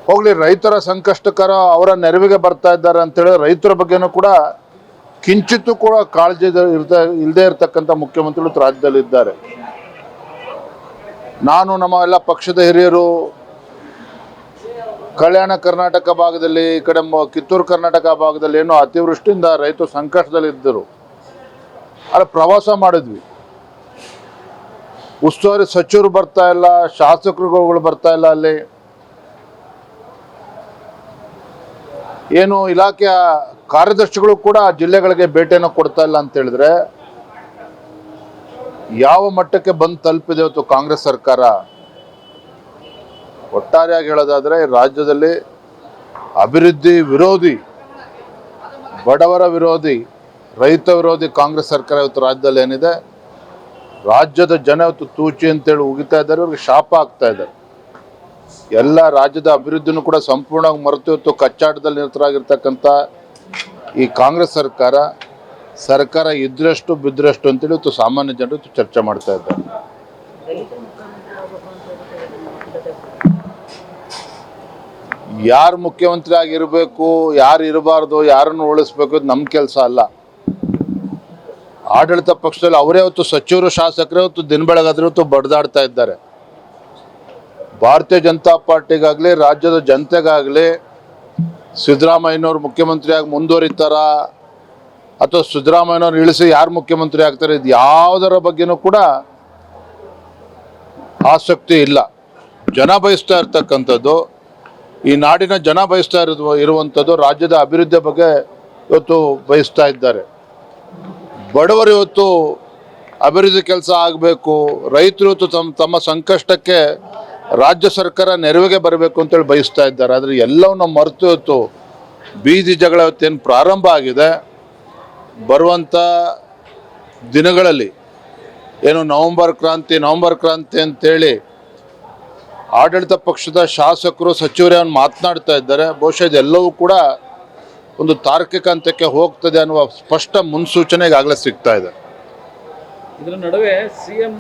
ಹೋಗ್ಲಿ, ರೈತರ ಸಂಕಷ್ಟಕರ ಅವರ ನೆರವಿಗೆ ಬರ್ತಾ ಇದ್ದಾರೆ ಅಂತೇಳಿ ರೈತರ ಬಗ್ಗೆನೂ ಕೂಡ ಕಿಂಚಿತ್ತೂ ಕೂಡ ಕಾಳಜಿ ಇಲ್ಲದೆ ಇರತಕ್ಕಂಥ ಮುಖ್ಯಮಂತ್ರಿಗಳು ರಾಜ್ಯದಲ್ಲಿ ಇದ್ದಾರೆ. ನಾನು ನಮ್ಮ ಎಲ್ಲ ಪಕ್ಷದ ಹಿರಿಯರು ಕಲ್ಯಾಣ ಕರ್ನಾಟಕ ಭಾಗದಲ್ಲಿ, ಈ ಕಡೆ ಕಿತ್ತೂರು ಕರ್ನಾಟಕ ಭಾಗದಲ್ಲಿ ಏನೋ ಅತಿವೃಷ್ಟಿಯಿಂದ ರೈತರು ಸಂಕಷ್ಟದಲ್ಲಿ ಇದ್ದರು. ಅಲ್ಲಿ ಪ್ರವಾಸ ಮಾಡಿದ್ವಿ. ಉಸ್ತುವಾರಿ ಸಚಿವರು ಬರ್ತಾ ಇಲ್ಲ, ಶಾಸಕರುಗಳು ಬರ್ತಾ ಇಲ್ಲ, ಅಲ್ಲಿ ಏನು ಇಲಾಖೆಯ ಕಾರ್ಯದರ್ಶಿಗಳು ಕೂಡ ಜಿಲ್ಲೆಗಳಿಗೆ ಭೇಟಿಯನ್ನು ಕೊಡ್ತಾ ಇಲ್ಲ ಅಂತ ಹೇಳಿದ್ರೆ ಯಾವ ಮಟ್ಟಕ್ಕೆ ಬಂದು ತಲುಪಿದೆ ಇವತ್ತು ಕಾಂಗ್ರೆಸ್ ಸರ್ಕಾರ. ಒಟ್ಟಾರೆಯಾಗಿ ಹೇಳೋದಾದ್ರೆ ರಾಜ್ಯದಲ್ಲಿ ಅಭಿವೃದ್ಧಿ ವಿರೋಧಿ, ಬಡವರ ವಿರೋಧಿ, ರೈತ ವಿರೋಧಿ ಕಾಂಗ್ರೆಸ್ ಸರ್ಕಾರ ಇವತ್ತು ರಾಜ್ಯದಲ್ಲಿ ಏನಿದೆ, ರಾಜ್ಯದ ಜನ ಇವತ್ತು ತೂಚಿ ಅಂತೇಳಿ ಉಗಿತಾ ಇದ್ದಾರೆ, ಅವ್ರಿಗೆ ಶಾಪ ಆಗ್ತಾ ಇದ್ದಾರೆ. ಎಲ್ಲ ರಾಜ್ಯದ ಅಭಿವೃದ್ಧಿನೂ ಕೂಡ ಸಂಪೂರ್ಣವಾಗಿ ಮರೆತು ಇವತ್ತು ಕಚ್ಚಾಟದಲ್ಲಿ ನಿರತರಾಗಿರ್ತಕ್ಕಂಥ ಈ ಕಾಂಗ್ರೆಸ್ ಸರ್ಕಾರ ಇದ್ರಷ್ಟು ಬಿದ್ರಷ್ಟು ಅಂತೇಳಿ ಇವತ್ತು ಸಾಮಾನ್ಯ ಜನರು ಚರ್ಚೆ ಮಾಡ್ತಾ ಇದ್ದಾರೆ. ಯಾರು ಮುಖ್ಯಮಂತ್ರಿ ಆಗಿರಬೇಕು, ಯಾರು ಇರಬಾರ್ದು, ಯಾರನ್ನು ಉಳಿಸ್ಬೇಕು, ಇದು ನಮ್ಮ ಕೆಲಸ ಅಲ್ಲ. ಆಡಳಿತ ಪಕ್ಷದಲ್ಲಿ ಅವರೇ ಇವತ್ತು ಸಚಿವರು, ಶಾಸಕರೇ ಇವತ್ತು ದಿನ ಬೆಳಗಾದ್ರೆ ಇವತ್ತು ಬಡ್ದಾಡ್ತಾ ಇದ್ದಾರೆ. ಭಾರತೀಯ ಜನತಾ ಪಾರ್ಟಿಗಾಗಲಿ, ರಾಜ್ಯದ ಜನತೆಗಾಗಲಿ ಸಿದ್ದರಾಮಯ್ಯನವ್ರು ಮುಖ್ಯಮಂತ್ರಿಯಾಗಿ ಮುಂದುವರಿತಾರ ಅಥವಾ ಸಿದ್ದರಾಮಯ್ಯನವ್ರು ಇಳಿಸಿ ಯಾರು ಮುಖ್ಯಮಂತ್ರಿ ಆಗ್ತಾರೆ, ಇದು ಯಾವುದರ ಬಗ್ಗೆನೂ ಕೂಡ ಆಸಕ್ತಿ ಇಲ್ಲ. ಜನ ಬಯಸ್ತಾ ಇರ್ತಕ್ಕಂಥದ್ದು, ಈ ನಾಡಿನ ಜನ ಬಯಸ್ತಾ ಇರುವಂಥದ್ದು ರಾಜ್ಯದ ಅಭಿವೃದ್ಧಿ ಬಗ್ಗೆ ಇವತ್ತು ಬಯಸ್ತಾ ಇದ್ದಾರೆ. ಬಡವರು ಇವತ್ತು ಅಭಿವೃದ್ಧಿ ಕೆಲಸ ಆಗಬೇಕು, ರೈತರು ಇವತ್ತು ತಮ್ಮ ಸಂಕಷ್ಟಕ್ಕೆ ರಾಜ್ಯ ಸರ್ಕಾರ ನೆರವಿಗೆ ಬರಬೇಕು ಅಂತೇಳಿ ಬಯಸ್ತಾ ಇದ್ದಾರೆ. ಆದರೆ ಎಲ್ಲವನ್ನ ಮರೆತು ಇವತ್ತು ಬೀದಿ ಜಗಳ ಇವತ್ತೇನು ಪ್ರಾರಂಭ ಆಗಿದೆ. ಬರುವಂಥ ದಿನಗಳಲ್ಲಿ ಏನು ನವೆಂಬರ್ ಕ್ರಾಂತಿ ಅಂತೇಳಿ ಆಡಳಿತ ಪಕ್ಷದ ಶಾಸಕರು, ಸಚಿವರನ್ನು ಮಾತನಾಡ್ತಾ ಇದ್ದಾರೆ. ಬಹುಶಃ ಇದೆಲ್ಲವೂ ಕೂಡ ಒಂದು ತಾರ್ಕಿಕ ಹಂತಕ್ಕೆ ಹೋಗ್ತದೆ ಅನ್ನುವ ಸ್ಪಷ್ಟ ಮುನ್ಸೂಚನೆ ಈಗಾಗಲೇ ಸಿಗ್ತಾ ಇದೆ. ಇದರ ನಡುವೆ ಸಿಎಂ